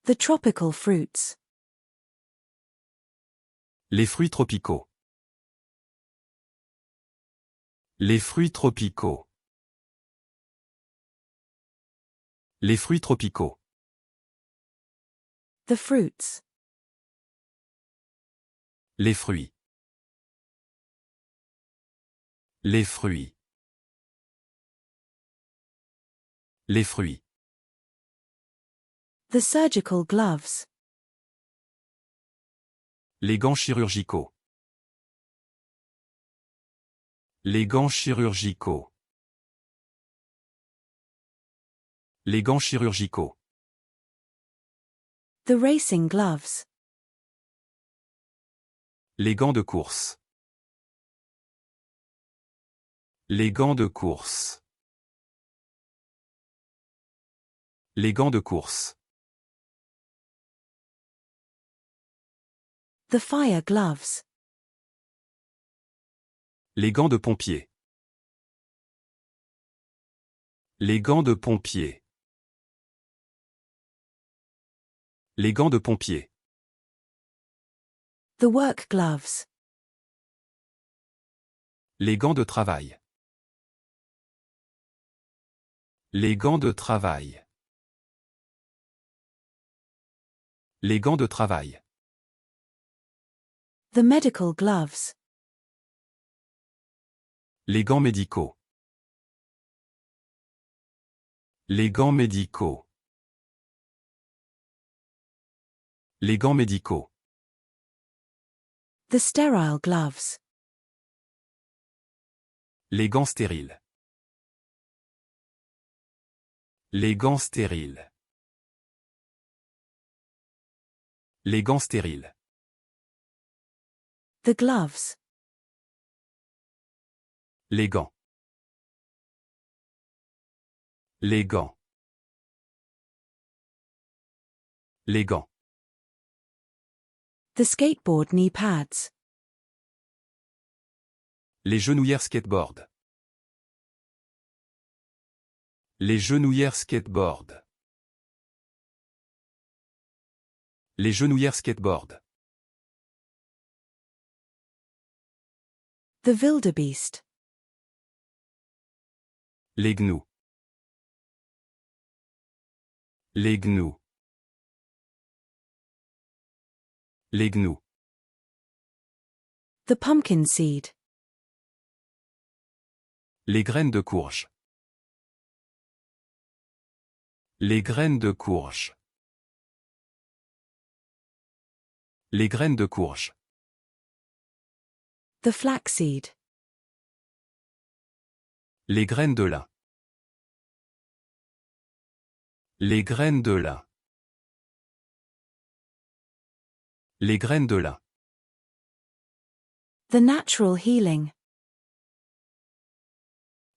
The tropical fruits. Les fruits tropicaux. Les fruits tropicaux. Les fruits tropicaux. The fruits. Les fruits. Les fruits. Les fruits. The surgical gloves. Les gants chirurgicaux. Les gants chirurgicaux. Les gants chirurgicaux. The racing gloves. Les gants de course. Les gants de course. Les gants de course. The fire gloves. Les gants de pompier. Les gants de pompier. Les gants de pompier. The work gloves. Les gants de travail. Les gants de travail. Les gants de travail. The medical gloves. Les gants médicaux. Les gants médicaux. Les gants médicaux. The sterile gloves. Les gants stériles. Les gants stériles. Les gants stériles. The gloves. Les gants. Les gants. Les gants. The skateboard knee pads. Les genouillères skateboard. Les genouillères skateboard. Les genouillères skateboard. The wildebeest. Les gnous. Les gnous. Les gnous. The pumpkin seed. Les graines de courge. Les graines de courge. Les graines de courge. The flaxseed. Les graines de lin. Les graines de lin. Les graines de lin. The natural healing.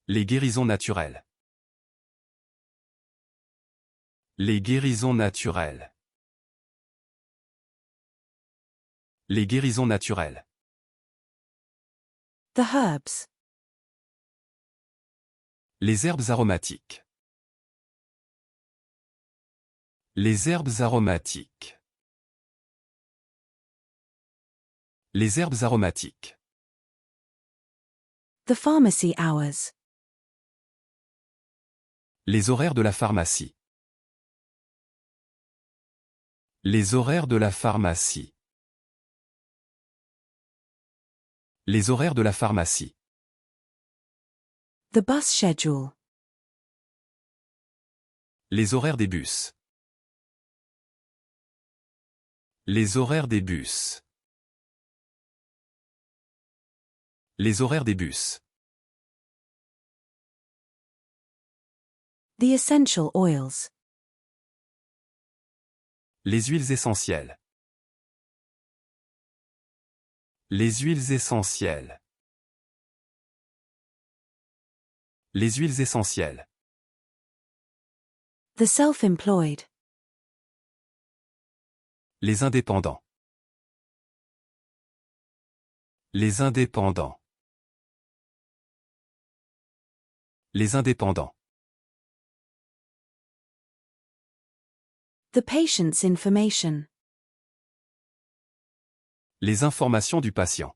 Les guérisons naturelles. Les guérisons naturelles. Les guérisons naturelles. The herbs. Les herbes aromatiques. Les herbes aromatiques. Les herbes aromatiques. The pharmacy hours. Les horaires de la pharmacie. Les horaires de la pharmacie. Les horaires de la pharmacie. The bus schedule. Les horaires des bus. Les horaires des bus. Les horaires des bus. The essential oils. Les huiles essentielles. Les huiles essentielles. Les huiles essentielles. The self-employed. Les indépendants. Les indépendants. Les indépendants. The patient's information. Les informations du patient.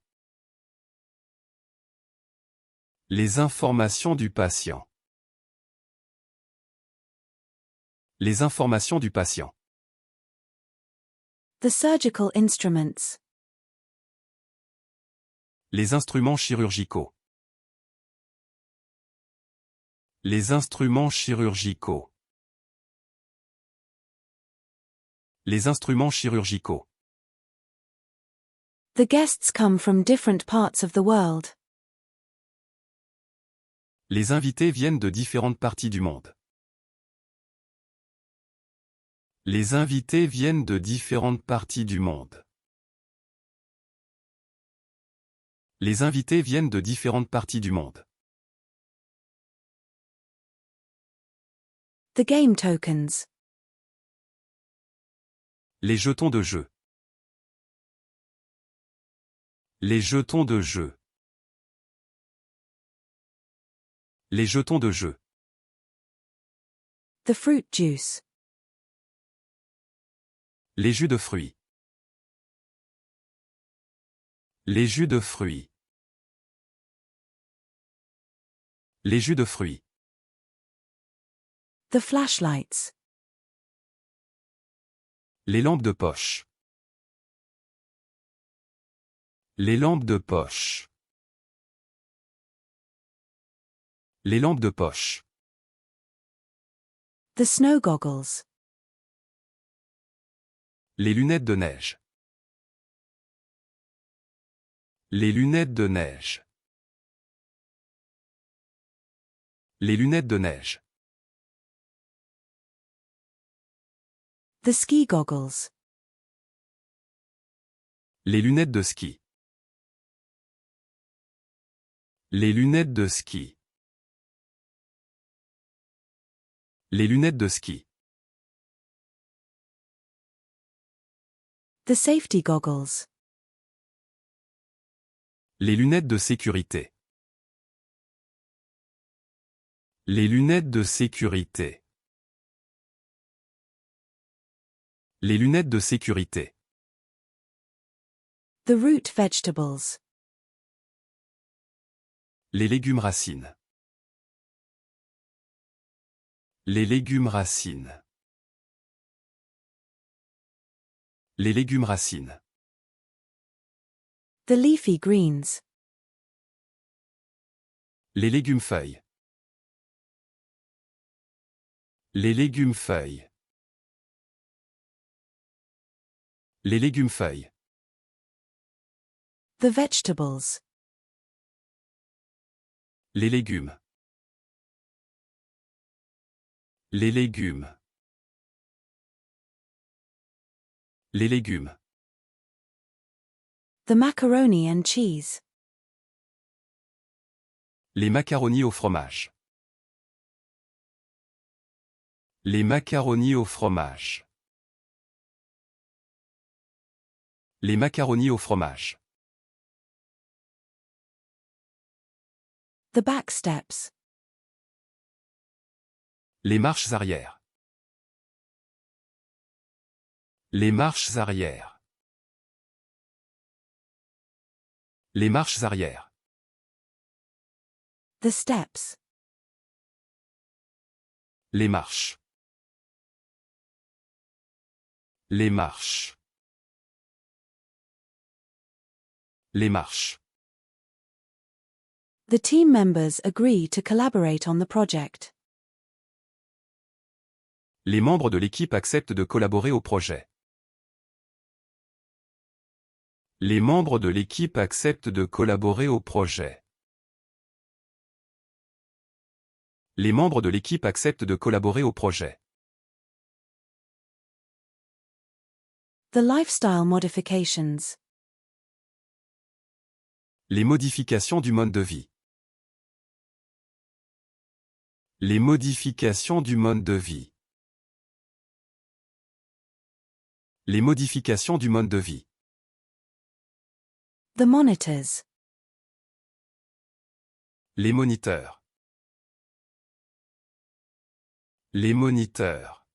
Les informations du patient. Les informations du patient. The surgical instruments. Les instruments chirurgicaux. Les instruments chirurgicaux. Les instruments chirurgicaux. The guests come from different parts of the world. Les invités viennent de différentes parties du monde. Les invités viennent de différentes parties du monde. Les invités viennent de différentes parties du monde. The game tokens. Les jetons de jeu. Les jetons de jeu. Les jetons de jeu. The fruit juice. Les jus de fruits. Les jus de fruits. Les jus de fruits. The flashlights. Les lampes de poche. Les lampes de poche. Les lampes de poche. The snow goggles. Les lunettes de neige. Les lunettes de neige. Les lunettes de neige. The ski goggles. Les lunettes de ski. Les lunettes de ski. Les lunettes de ski. The safety goggles. Les lunettes de sécurité. Les lunettes de sécurité. Les lunettes de sécurité. The root vegetables. Les légumes racines. Les légumes racines. Les légumes racines. The leafy greens. Les légumes feuilles. Les légumes feuilles. Les légumes feuilles. The vegetables. Les légumes. Les légumes. Les légumes. The macaroni and cheese. Les macaronis au fromage. Les macaronis au fromage. Les macaronis au fromage. The back steps. Les marches arrière. Les marches arrière. Les marches arrière. The steps. Les marches. Les marches. Les marches. The team members agree to collaborate on the project. Les membres de l'équipe acceptent de collaborer au projet. Les membres de l'équipe acceptent de collaborer au projet. Les membres de l'équipe acceptent de collaborer au projet. The lifestyle modifications. Les modifications du mode de vie. Les modifications du mode de vie. Les modifications du mode de vie. The monitors. Les moniteurs. Les moniteurs.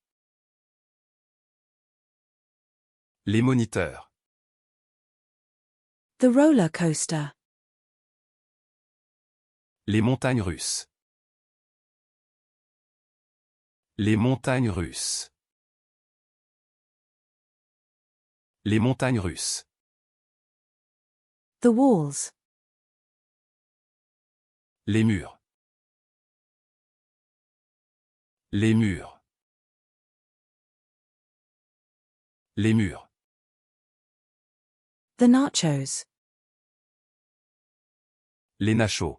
Les moniteurs. The roller coaster. Les montagnes russes. Les montagnes russes. Les montagnes russes. The walls. Les murs. Les murs. Les murs. The nachos. Les nachos.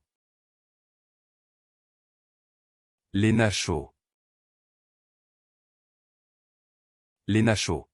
Les nachos. Les nachos.